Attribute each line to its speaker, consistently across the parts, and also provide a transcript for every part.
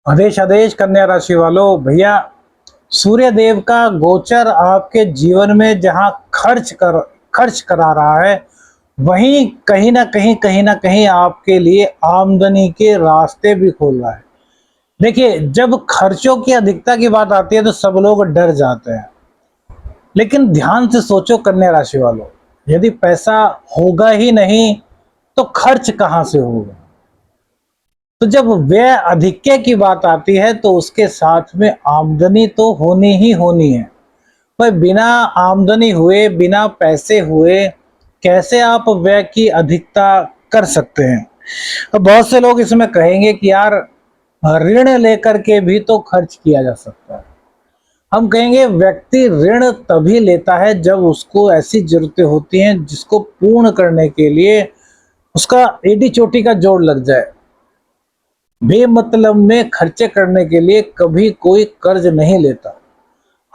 Speaker 1: आदेश आदेश कन्या राशि वालों भैया, सूर्य देव का गोचर आपके जीवन में जहां खर्च करा रहा है, वहीं कहीं ना कहीं आपके लिए आमदनी के रास्ते भी खोल रहा है। देखिए, जब खर्चों की अधिकता की बात आती है तो सब लोग डर जाते हैं, लेकिन ध्यान से सोचो कन्या राशि वालों, यदि पैसा होगा ही नहीं तो खर्च कहां से होगा। तो जब व्यय अधिक्य की बात आती है तो उसके साथ में आमदनी तो होनी ही होनी है। पर बिना आमदनी हुए, बिना पैसे हुए कैसे आप व्यय की अधिकता कर सकते हैं। अब बहुत से लोग इसमें कहेंगे कि यार, ऋण लेकर के भी तो खर्च किया जा सकता है। हम कहेंगे व्यक्ति ऋण तभी लेता है जब उसको ऐसी जरूरतें होती हैं जिसको पूर्ण करने के लिए उसका एडी चोटी का जोड़ लग जाए। बेमतलब में खर्चे करने के लिए कभी कोई कर्ज नहीं लेता।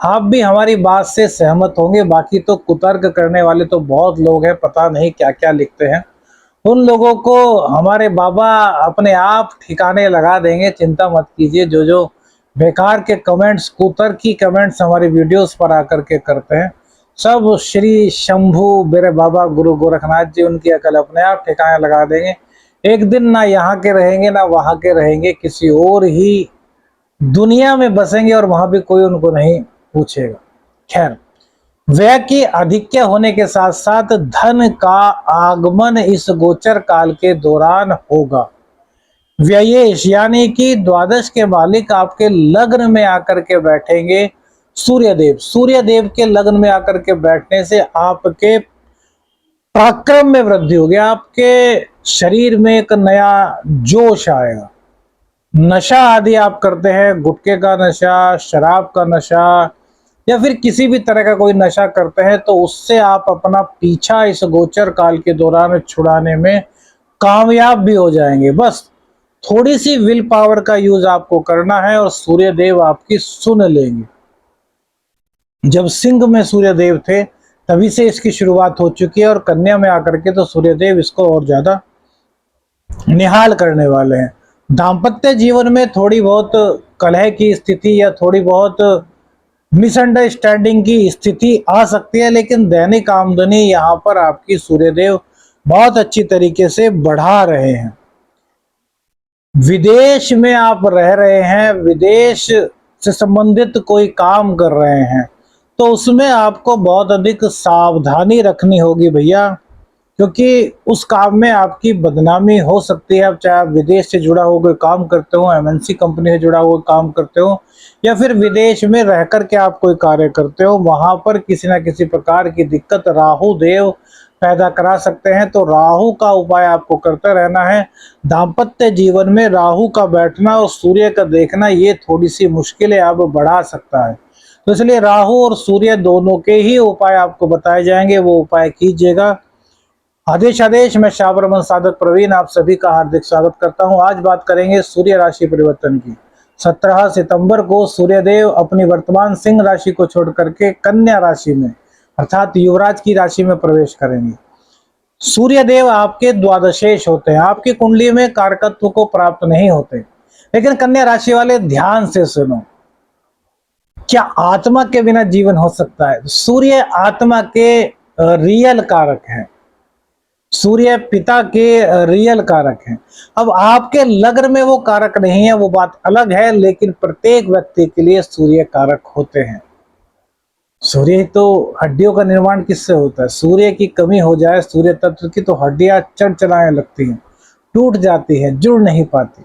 Speaker 1: आप भी हमारी बात से सहमत होंगे। बाकी तो कुतर्क करने वाले तो बहुत लोग हैं, पता नहीं क्या क्या लिखते हैं। उन लोगों को हमारे बाबा अपने आप ठिकाने लगा देंगे, चिंता मत कीजिए। जो जो बेकार के कमेंट्स, कुतर्की कमेंट्स हमारी वीडियोस पर आकर के करते हैं, सब श्री शंभू मेरे बाबा गुरु गोरखनाथ जी उनकी अकल अपने आप ठिकाने लगा देंगे। एक दिन ना यहाँ के रहेंगे ना वहां के रहेंगे, किसी और ही दुनिया में बसेंगे और वहां भी कोई उनको नहीं पूछेगा। खैर, व्यय की अधिक्य होने के साथ साथ धन का आगमन इस गोचर काल के दौरान होगा। व्ययेश यानी कि द्वादश के मालिक आपके लग्न में आकर के बैठेंगे। सूर्यदेव के लग्न में आकर के बैठने से आपके पराक्रम में वृद्धि होगी, आपके शरीर में एक नया जोश आएगा। नशा आदि आप करते हैं, गुटखे का नशा, शराब का नशा या फिर किसी भी तरह का कोई नशा करते हैं, तो उससे आप अपना पीछा इस गोचर काल के दौरान छुड़ाने में कामयाब भी हो जाएंगे। बस थोड़ी सी विल पावर का यूज आपको करना है और सूर्य देव आपकी सुन लेंगे। जब सिंह में सूर्य देव थे तभी से इसकी शुरुआत हो चुकी है और कन्या में आकर के तो सूर्य देव इसको और ज्यादा निहाल करने वाले हैं। दाम्पत्य जीवन में थोड़ी बहुत कलह की स्थिति या थोड़ी बहुत मिसअंडरस्टैंडिंग की स्थिति आ सकती है, लेकिन दैनिक आमदनी यहाँ पर आपकी सूर्यदेव बहुत अच्छी तरीके से बढ़ा रहे हैं। विदेश में आप रह रहे हैं, विदेश से संबंधित कोई काम कर रहे हैं, तो उसमें आपको बहुत अधिक सावधानी रखनी होगी भैया, क्योंकि उस काम में आपकी बदनामी हो सकती है। अब चाहे आप विदेश से जुड़ा हुआ कोई काम करते हो, एमएनसी कंपनी से जुड़ा हुआ काम करते हो, या फिर विदेश में रह कर के आप कोई कार्य करते हो, वहां पर किसी ना किसी प्रकार की दिक्कत राहु देव पैदा करा सकते हैं। तो राहु का उपाय आपको करते रहना है। दाम्पत्य जीवन में राहु का बैठना और सूर्य का देखना ये थोड़ी सी मुश्किलें अब बढ़ा सकता है। तो इसलिए राहु और सूर्य दोनों के ही उपाय आपको बताए जाएंगे, वो उपाय कीजिएगा। आदेश आदेश, मैं शाबरमन साधक प्रवीण आप सभी का हार्दिक स्वागत करता हूं। आज बात करेंगे सूर्य राशि परिवर्तन की। 17 सितंबर को सूर्यदेव अपनी वर्तमान सिंह राशि को छोड़ करके कन्या राशि में अर्थात युवराज की राशि में प्रवेश करेंगे। सूर्यदेव आपके द्वादशेश होते हैं, आपकी कुंडली में कारकत्व को प्राप्त नहीं होते। लेकिन कन्या राशि वाले ध्यान से सुनो, क्या आत्मा के बिना जीवन हो सकता है? सूर्य आत्मा के रियल कारक हैं, सूर्य पिता के रियल कारक हैं। अब आपके लग्न में वो कारक नहीं है, वो बात अलग है, लेकिन प्रत्येक व्यक्ति के लिए सूर्य कारक होते हैं। सूर्य तो हड्डियों का निर्माण किससे होता है? सूर्य की कमी हो जाए सूर्य तत्व की तो हड्डियां चढ़चढ़ाने लगती हैं, टूट जाती हैं, जुड़ नहीं पाती।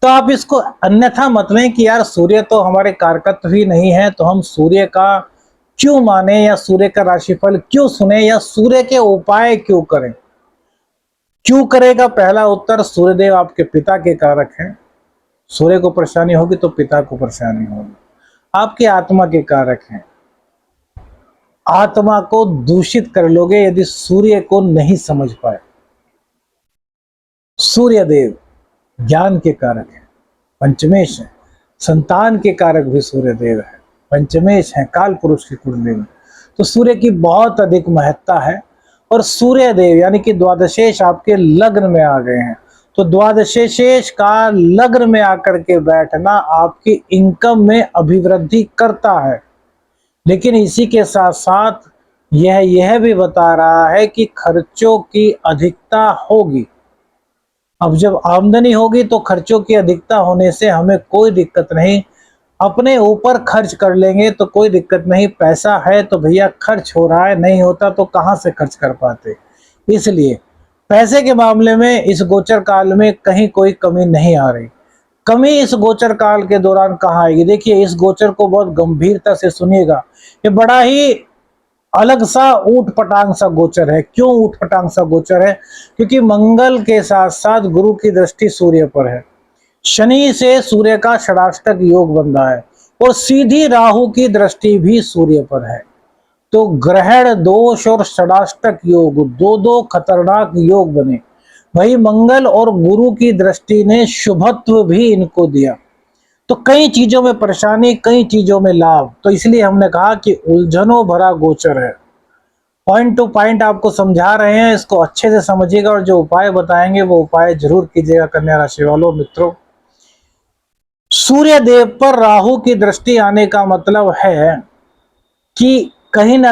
Speaker 1: तो आप इसको अन्यथा मत लें कि यार सूर्य तो हमारे कारकत्व ही नहीं है, तो हम सूर्य का क्यों माने या सूर्य का राशिफल क्यों सुने या सूर्य के उपाय क्यों करें। क्यों करेगा? पहला उत्तर, सूर्यदेव आपके पिता के कारक हैं। सूर्य को परेशानी होगी तो पिता को परेशानी होगी। आपकी आत्मा के कारक हैं। आत्मा को दूषित कर लोगे यदि सूर्य को नहीं समझ पाए। सूर्यदेव ज्ञान के कारक हैं, पंचमेश है। संतान के कारक भी सूर्यदेव है, पंचमेश है काल पुरुष की कुंडली में। तो सूर्य की बहुत अधिक महत्ता है और सूर्यदेव यानी कि द्वादशेश आपके लग्न में आ गए हैं। तो द्वादशेष का लग्न में आकर के बैठना आपकी इनकम में अभिवृद्धि करता है, लेकिन इसी के साथ साथ यह भी बता रहा है कि खर्चों की अधिकता होगी। अब जब आमदनी होगी तो खर्चों की अधिकता होने से हमें कोई दिक्कत नहीं, अपने ऊपर खर्च कर लेंगे तो कोई दिक्कत नहीं। पैसा है तो भैया खर्च हो रहा है, नहीं होता तो कहाँ से खर्च कर पाते। इसलिए पैसे के मामले में इस गोचर काल में कहीं कोई कमी नहीं आ रही। कमी इस गोचर काल के दौरान कहाँ आएगी? देखिए, इस गोचर को बहुत गंभीरता से सुनिएगा। ये बड़ा ही अलग सा ऊट पटांग सा गोचर है। क्यों ऊट पटांग सा गोचर है? क्योंकि मंगल के साथ साथ गुरु की दृष्टि सूर्य पर है, शनि से सूर्य का षडाष्टक योग बन रहा है, और सीधी राहु की दृष्टि भी सूर्य पर है। तो ग्रहण दोष और षडाष्टक योग, दो दो खतरनाक योग बने। वही मंगल और गुरु की दृष्टि ने शुभत्व भी इनको दिया। तो कई चीजों में परेशानी, कई चीजों में लाभ। तो इसलिए हमने कहा कि उलझनों भरा गोचर है। पॉइंट टू पॉइंट आपको समझा रहे हैं, इसको अच्छे से समझिएगा और जो उपाय बताएंगे वो उपाय जरूर कीजिएगा। कन्या राशि वालों मित्रों, सूर्य देव पर राहु की दृष्टि आने का मतलब है कि कहीं ना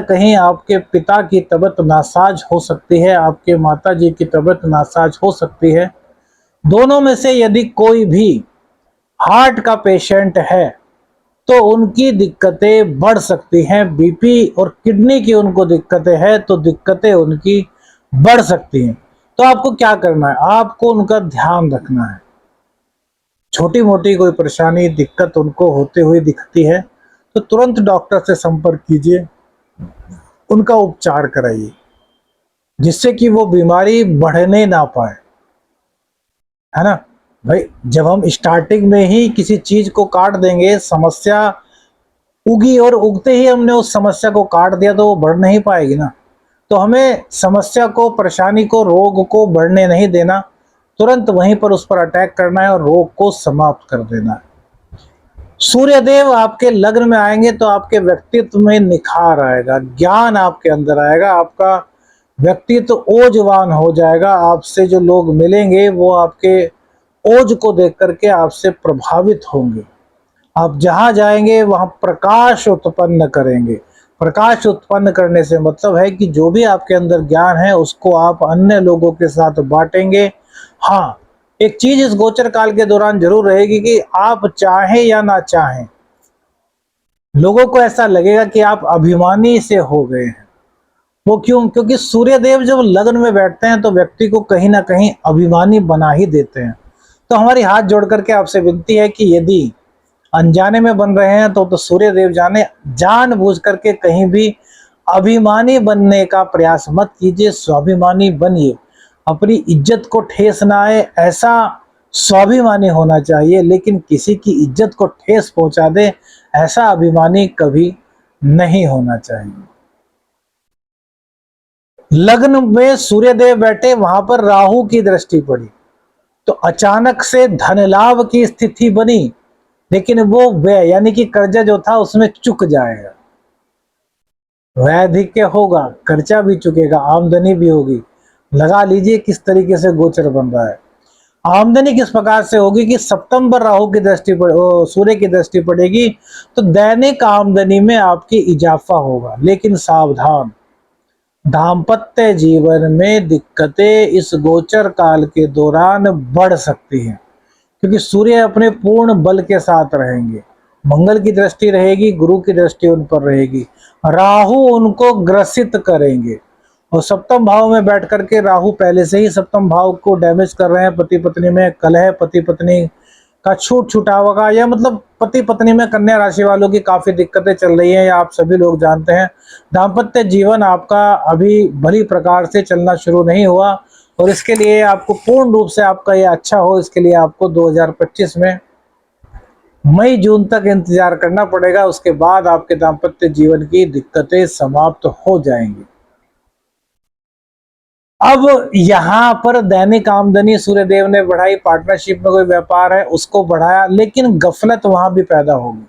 Speaker 1: कहीं आपके पिता की तबीयत नासाज हो सकती है, आपके माता जी की तबीयत नासाज हो सकती है। दोनों में से यदि कोई भी हार्ट का पेशेंट है तो उनकी दिक्कतें बढ़ सकती हैं। बीपी और किडनी की उनको दिक्कतें हैं तो दिक्कतें उनकी बढ़ सकती हैं। तो आपको क्या करना है? आपको उनका ध्यान रखना है। छोटी मोटी कोई परेशानी, दिक्कत उनको होते हुए दिखती है तो तुरंत डॉक्टर से संपर्क कीजिए, उनका उपचार कराइए, जिससे कि वो बीमारी बढ़ने ना पाए, है ना भाई। जब हम स्टार्टिंग में ही किसी चीज को काट देंगे, समस्या उगी और उगते ही हमने उस समस्या को काट दिया तो वो बढ़ नहीं पाएगी ना। तो हमें समस्या को, परेशानी को, रोग को बढ़ने नहीं देना, तुरंत वहीं पर उस पर अटैक करना है और रोग को समाप्त कर देना है। सूर्यदेव आपके लग्न में आएंगे तो आपके व्यक्तित्व में निखार आएगा, ज्ञान आपके अंदर आएगा, आपका व्यक्तित्व ओजवान हो जाएगा। आपसे जो लोग मिलेंगे वो आपके ओज को देख करके आपसे प्रभावित होंगे। आप जहां जाएंगे वहां प्रकाश उत्पन्न करेंगे। प्रकाश उत्पन्न करने से मतलब है कि जो भी आपके अंदर ज्ञान है उसको आप अन्य लोगों के साथ बांटेंगे। हाँ, एक चीज इस गोचर काल के दौरान जरूर रहेगी कि आप चाहें या ना चाहें, लोगों को ऐसा लगेगा कि आप अभिमानी से हो गए हैं। वो क्यों? क्योंकि सूर्यदेव जब लग्न में बैठते हैं तो व्यक्ति को कहीं ना कहीं अभिमानी बना ही देते हैं। तो हमारी हाथ जोड़ करके आपसे विनती है कि यदि अनजाने में बन रहे हैं तो सूर्यदेव जाने, जानबूझ करके कहीं भी अभिमानी बनने का प्रयास मत कीजिए। स्वाभिमानी बनिए, अपनी इज्जत को ठेस ना आए ऐसा स्वाभिमानी होना चाहिए, लेकिन किसी की इज्जत को ठेस पहुंचा दे ऐसा अभिमानी कभी नहीं होना चाहिए। लग्न में सूर्यदेव बैठे, वहां पर राहु की दृष्टि पड़ी तो अचानक से धन लाभ की स्थिति बनी, लेकिन वो व्यय यानी कि कर्जा जो था उसमें चुक जाएगा। व्यय अधिक होगा, खर्चा भी चुकेगा, आमदनी भी होगी। लगा लीजिए किस तरीके से गोचर बन रहा है। आमदनी किस प्रकार से होगी कि सप्तम पर राहु की दृष्टि सूर्य की दृष्टि पड़ेगी तो दैनिक आमदनी में आपकी इजाफा होगा, लेकिन सावधान, दाम्पत्य जीवन में दिक्कतें इस गोचर काल के दौरान बढ़ सकती हैं, क्योंकि सूर्य अपने पूर्ण बल के साथ रहेंगे। मंगल की दृष्टि रहेगी, गुरु की दृष्टि उन पर रहेगी, राहु उनको ग्रसित करेंगे। और सप्तम भाव में बैठ करके राहु पहले से ही सप्तम भाव को डैमेज कर रहे हैं। पति पत्नी में कलह, पति पत्नी का छूट छुटावा, या मतलब पति पत्नी में कन्या राशि वालों की काफी दिक्कतें चल रही हैं, या आप सभी लोग जानते हैं। दाम्पत्य जीवन आपका अभी भली प्रकार से चलना शुरू नहीं हुआ, और इसके लिए आपको पूर्ण रूप से आपका ये अच्छा हो, इसके लिए आपको 2025 में मई जून तक इंतजार करना पड़ेगा। उसके बाद आपके दाम्पत्य जीवन की दिक्कतें समाप्त हो जाएंगी। अब यहां पर दैनिक आमदनी सूर्यदेव ने बढ़ाई, पार्टनरशिप में कोई व्यापार है उसको बढ़ाया, लेकिन गफलत वहां भी पैदा होगी।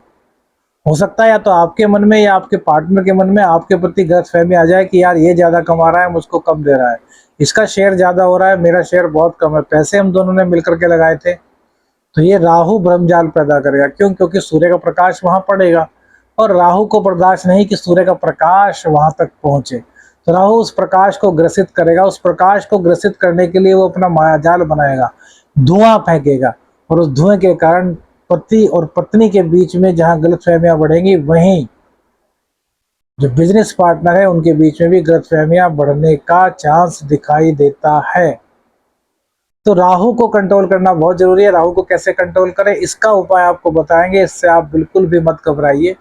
Speaker 1: हो सकता है या तो आपके मन में या आपके पार्टनर के मन में आपके प्रति गलतफहमी आ जाए कि यार ये ज्यादा कमा रहा है, मुझको कम दे रहा है। इसका शेयर ज्यादा हो रहा है, मेरा शेयर बहुत कम है, पैसे हम दोनों ने मिलकर के लगाए थे। तो ये राहु भ्रमजाल पैदा करेगा। क्यों? क्योंकि सूर्य का प्रकाश वहां पड़ेगा और राहु को बर्दाश्त नहीं कि सूर्य का प्रकाश वहां तक पहुंचे। तो राहु उस प्रकाश को ग्रसित करेगा। उस प्रकाश को ग्रसित करने के लिए वो अपना मायाजाल बनाएगा, धुआं फेंकेगा, और उस धुएं के कारण पति और पत्नी के बीच में जहां गलतफहमियां बढ़ेंगी, वहीं जो बिजनेस पार्टनर है उनके बीच में भी गलतफहमियां बढ़ने का चांस दिखाई देता है। तो राहु को कंट्रोल करना बहुत जरूरी है। राहु को कैसे कंट्रोल करें, इसका उपाय आपको बताएंगे, इससे आप बिल्कुल भी मत घबराइए।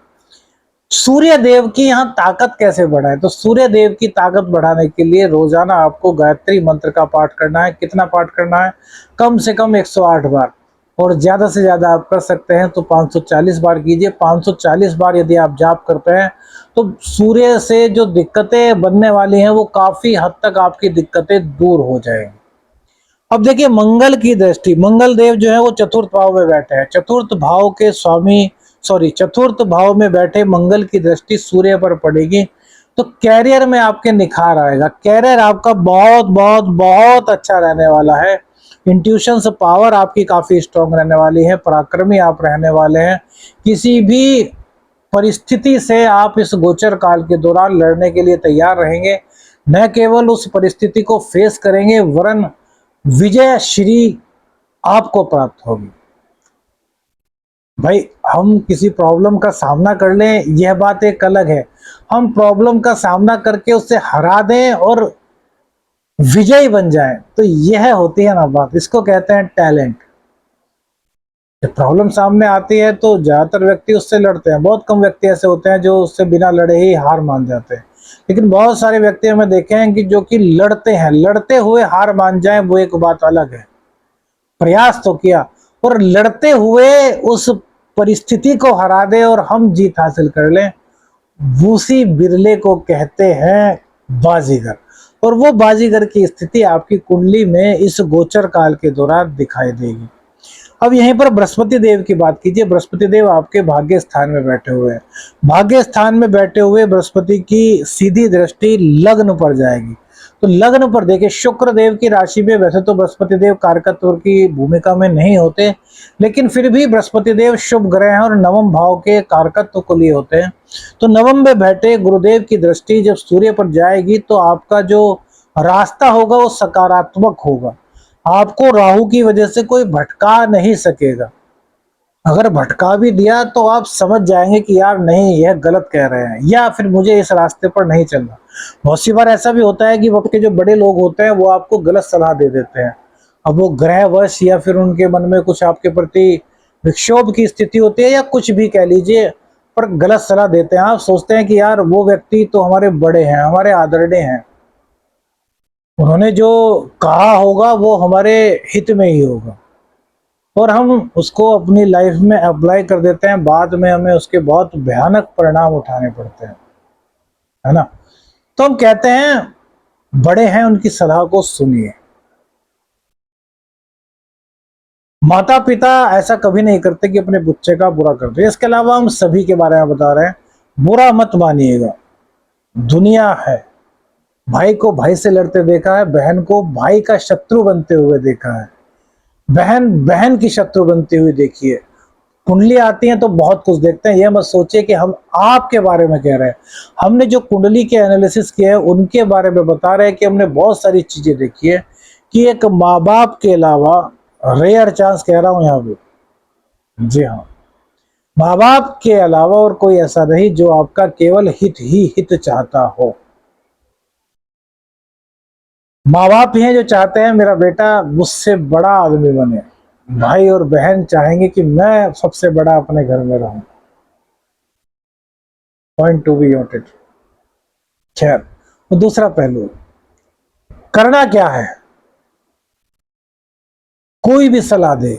Speaker 1: सूर्य देव की यहाँ ताकत कैसे बढ़ाए, तो सूर्य देव की ताकत बढ़ाने के लिए रोजाना आपको गायत्री मंत्र का पाठ करना है। कितना पाठ करना है? कम से कम 108 बार, और ज्यादा से ज्यादा आप कर सकते हैं तो 540 बार कीजिए। 540 बार यदि आप जाप करते हैं तो सूर्य से जो दिक्कतें बनने वाली हैं वो काफी हद तक आपकी दिक्कतें दूर हो जाएंगी। अब देखिए, मंगल की दृष्टि, मंगल देव जो है वो चतुर्थ भाव में बैठे हैं। चतुर्थ भाव के स्वामी, चतुर्थ भाव में बैठे मंगल की दृष्टि सूर्य पर पड़ेगी तो कैरियर में आपके निखार आएगा। कैरियर आपका बहुत बहुत बहुत अच्छा रहने वाला है। इंट्यूशन से पावर आपकी काफी स्ट्रांग रहने वाली है। पराक्रमी आप रहने वाले हैं। किसी भी परिस्थिति से आप इस गोचर काल के दौरान लड़ने के लिए तैयार रहेंगे। न केवल उस परिस्थिति को फेस करेंगे, वरन विजय श्री आपको प्राप्त होगी। भाई, हम किसी प्रॉब्लम का सामना कर लें, यह बात एक अलग है। हम प्रॉब्लम का सामना करके उससे हरा दें और विजयी बन जाएं, तो यह होती है ना बात, इसको कहते हैं टैलेंट। जब प्रॉब्लम सामने आती है तो ज्यादातर व्यक्ति उससे लड़ते हैं। बहुत कम व्यक्ति ऐसे होते हैं जो उससे बिना लड़े ही हार मान जाते हैं। लेकिन बहुत सारे व्यक्ति हमें देखे हैं कि जो कि लड़ते हैं, लड़ते हुए हार मान जाएं, वो एक बात अलग है। प्रयास तो किया और लड़ते हुए उस परिस्थिति को हरा दे और हम जीत हासिल कर लें, उसी बिरले को कहते हैं बाजीगर। और वो बाजीगर की स्थिति आपकी कुंडली में इस गोचर काल के दौरान दिखाई देगी। अब यहीं पर बृहस्पति देव की बात कीजिए। बृहस्पति देव आपके भाग्य स्थान में बैठे हुए हैं। भाग्य स्थान में बैठे हुए बृहस्पति की सीधी दृष्टि लग्न पर जाएगी। तो लग्न पर देखिए, शुक्र देव की राशि में वैसे तो बृहस्पति देव कारकत्व की भूमिका में नहीं होते, लेकिन फिर भी बृहस्पति देव शुभ ग्रह हैं और नवम भाव के कारकत्व को लिए होते हैं। तो नवम में बैठे गुरुदेव की दृष्टि जब सूर्य पर जाएगी तो आपका जो रास्ता होगा वो सकारात्मक होगा। आपको राहु की वजह से कोई भटका नहीं सकेगा। अगर भटका भी दिया तो आप समझ जाएंगे कि यार नहीं, यह गलत कह रहे हैं, या फिर मुझे इस रास्ते पर नहीं चलना। बहुत सी बार ऐसा भी होता है कि वक्त के जो बड़े लोग होते हैं वो आपको गलत सलाह दे देते हैं। अब वो ग्रहवश या फिर उनके मन में कुछ आपके प्रति विक्षोभ की स्थिति होती है, या कुछ भी कह लीजिए, पर गलत सलाह देते हैं। आप सोचते हैं कि यार वो व्यक्ति तो हमारे बड़े हैं, हमारे आदरणीय हैं, उन्होंने जो कहा होगा वो हमारे हित में ही होगा, और हम उसको अपनी लाइफ में अप्लाई कर देते हैं। बाद में हमें उसके बहुत भयानक परिणाम उठाने पड़ते हैं, है ना। तो हम कहते हैं बड़े हैं, उनकी सलाह को सुनिए। माता पिता ऐसा कभी नहीं करते कि अपने बच्चे का बुरा करते। इसके अलावा हम सभी के बारे में बता रहे हैं, बुरा मत मानिएगा। दुनिया है, भाई को भाई से लड़ते देखा है, बहन को भाई का शत्रु बनते हुए देखा है, बहन बहन की शत्रु बनती हुई देखी है। कुंडली आती है तो बहुत कुछ देखते हैं। यह मत सोचिए कि हम आपके बारे में कह रहे हैं। हमने जो कुंडली के एनालिसिस किए हैं उनके बारे में बता रहे हैं कि हमने बहुत सारी चीजें देखी है कि एक माँ बाप के अलावा, रेयर चांस कह रहा हूं यहाँ पे, जी हाँ, माँ बाप के अलावा और कोई ऐसा नहीं जो आपका केवल हित ही हित चाहता हो। माँ बाप ही हैं जो चाहते हैं मेरा बेटा मुझसे बड़ा आदमी बने। भाई और बहन चाहेंगे कि मैं सबसे बड़ा अपने घर में रहूं। Point to be noted. खैर, तो दूसरा पहलू, करना क्या है? कोई भी सलाह दे,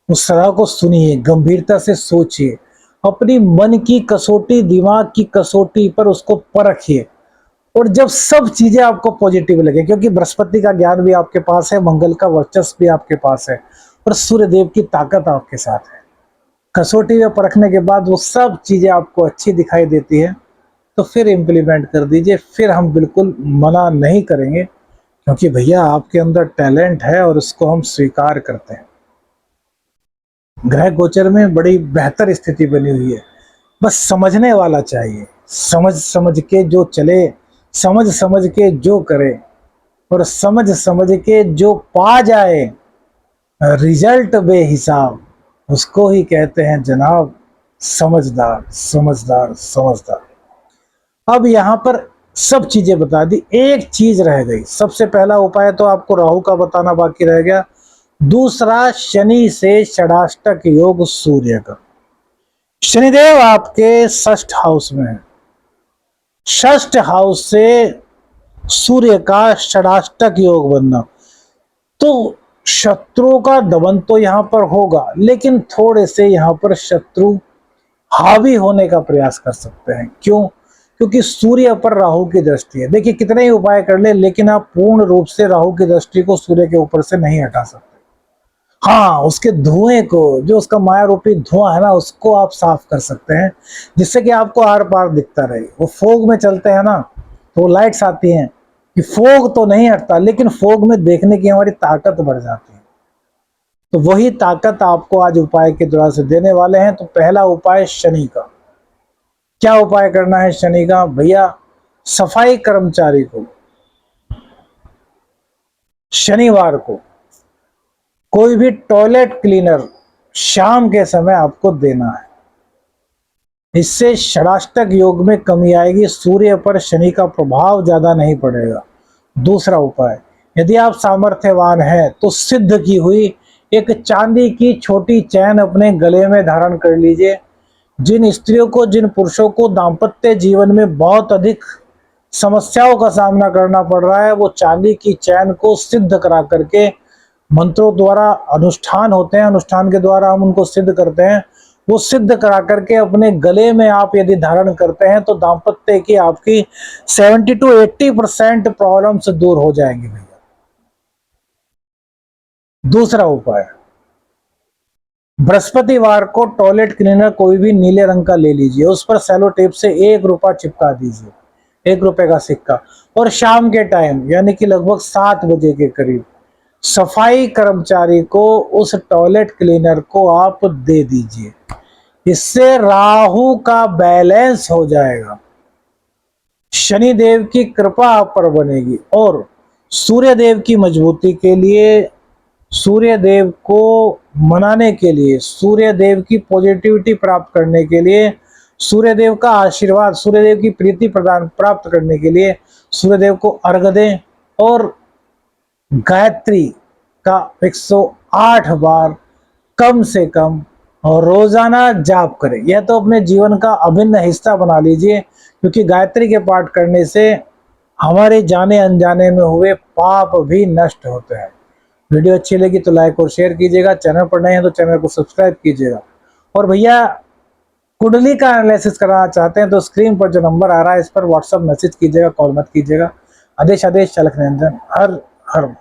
Speaker 1: उस सलाह को सुनिए, गंभीरता से सोचिए, अपनी मन की कसौटी, दिमाग की कसौटी पर उसको परखिए। और जब सब चीजें आपको पॉजिटिव लगे, क्योंकि बृहस्पति का ज्ञान भी आपके पास है, मंगल का वर्चस्व भी आपके पास है, और सूर्य देव की ताकत आपके साथ है, कसौटी में परखने के बाद वो सब चीजें आपको अच्छी दिखाई देती है, तो फिर इम्प्लीमेंट कर दीजिए। फिर हम बिल्कुल मना नहीं करेंगे क्योंकि भैया आपके अंदर टैलेंट है और उसको हम स्वीकार करते हैं। ग्रह गोचर में बड़ी बेहतर स्थिति बनी हुई है, बस समझने वाला चाहिए, समझ समझ के जो चले, समझ समझ के जो करे और समझ समझ के जो पा जाए रिजल्ट बेहिसाब, उसको ही कहते हैं जनाब समझदार समझदार समझदार। अब यहाँ पर सब चीजें बता दी, एक चीज रह गई। सबसे पहला उपाय तो आपको राहु का बताना बाकी रह गया। दूसरा, शनि से षडाष्टक योग सूर्य का। शनिदेव आपके षष्ठ हाउस में है, षष्ठ हाउस से सूर्य का षडाष्टक योग बनना, तो शत्रुओं का दमन तो यहां पर होगा, लेकिन थोड़े से यहां पर शत्रु हावी होने का प्रयास कर सकते हैं। क्यों? क्योंकि सूर्य पर राहु की दृष्टि है। देखिए कितने ही उपाय कर ले, लेकिन आप पूर्ण रूप से राहु की दृष्टि को सूर्य के ऊपर से नहीं हटा सकते। हाँ, उसके धुएं को, जो उसका माया रूपी धुआं है ना, उसको आप साफ कर सकते हैं, जिससे कि आपको आर पार दिखता रहे। वो फोग में चलते हैं ना, तो वो लाइट्स आती हैं कि फोग तो नहीं हटता, लेकिन फोग में देखने की हमारी ताकत बढ़ जाती है। तो वही ताकत आपको आज उपाय के द्वारा से देने वाले हैं। तो पहला उपाय शनि का। क्या उपाय करना है शनि का? भैया सफाई कर्मचारी को शनिवार को कोई भी टॉयलेट क्लीनर शाम के समय आपको देना है। इससे षडाष्टक योग में कमी आएगी, सूर्य पर शनि का प्रभाव ज्यादा नहीं पड़ेगा। दूसरा उपाय, यदि आप सामर्थ्यवान हैं तो सिद्ध की हुई एक चांदी की छोटी चैन अपने गले में धारण कर लीजिए। जिन स्त्रियों को, जिन पुरुषों को दाम्पत्य जीवन में बहुत अधिक समस्याओं का सामना करना पड़ रहा है, वो चांदी की चैन को सिद्ध करा करके, मंत्रों द्वारा अनुष्ठान होते हैं, अनुष्ठान के द्वारा हम उनको सिद्ध करते हैं, वो सिद्ध करा करके अपने गले में आप यदि धारण करते हैं तो दाम्पत्य की आपकी 70 to 80% प्रॉब्लम से दूर हो जाएंगी भैया। दूसरा उपाय, बृहस्पतिवार को टॉयलेट क्लीनर कोई भी नीले रंग का ले लीजिए, उस पर सेलो टेप से 1 रुपया चिपका दीजिए, 1 रुपए का सिक्का, और शाम के टाइम यानी कि लगभग 7 बजे के करीब सफाई कर्मचारी को उस टॉयलेट क्लीनर को आप दे दीजिए। इससे राहु का बैलेंस हो जाएगा, शनि देव की कृपा आप पर बनेगी, और सूर्य देव की मजबूती के लिए, सूर्य देव को मनाने के लिए, सूर्य देव की पॉजिटिविटी प्राप्त करने के लिए, सूर्य देव का आशीर्वाद, सूर्य देव की प्रीति प्रदान प्राप्त करने के लिए सूर्य देव को अर्घ दें और गायत्री का 108 बार कम से कम और रोजाना जाप करें। यह तो अपने जीवन का अभिन्न हिस्सा बना लीजिए, क्योंकि गायत्री के पाठ करने से हमारे जाने अनजाने में हुए पाप भी नष्ट होते हैं। वीडियो अच्छी लगी तो लाइक और शेयर कीजिएगा, चैनल पर नए हैं तो चैनल को सब्सक्राइब कीजिएगा। और भैया कुंडली का एनालिसिस कराना चाहते हैं तो स्क्रीन पर जो नंबर आ रहा है इस पर व्हाट्सएप मैसेज कीजिएगा, कॉल मत कीजिएगा। आदेश आदेश चालक निरंजन, हर हर